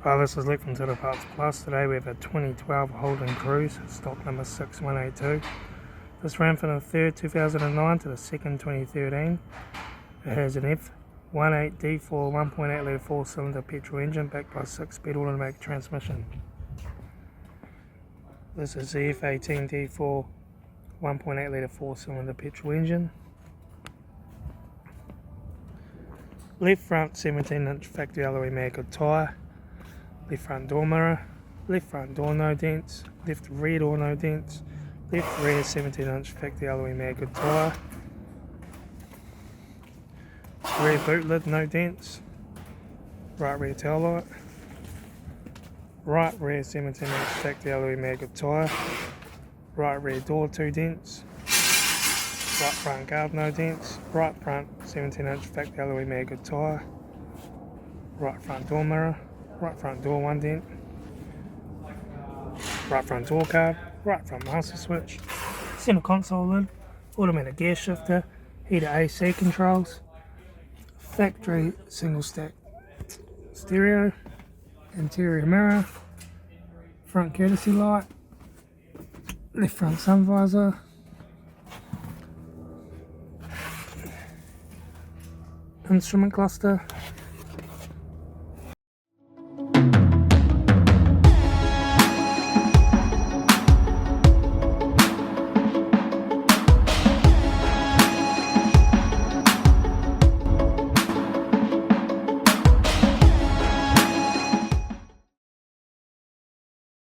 Hi, this is Litre from Tyre Parts Plus. Today we have a 2012 Holden Cruze, stock number 6182. This ran from the 3rd 2009 to the 2nd 2013. It has an F18D4 1.8 litre 4-cylinder petrol engine backed by 6-speed automatic transmission. This is the F18D4 1.8 litre 4-cylinder petrol engine. Left front 17-inch factory alloy mag tyre. Left front door mirror, left front door no dents, left rear door no dents, left rear 17-inch factory alloy mag tyre, rear boot lid no dents, right rear tail light, right rear 17-inch factory alloy mag tyre, right rear door 2 dents, right front guard no dents, right front 17-inch factory alloy mag tyre, right front door mirror, right front door 1 dent, right front door card, right front master switch, centre console lid, automatic gear shifter, heater AC controls, factory single stack stereo, interior mirror, front courtesy light, left front sun visor, instrument cluster,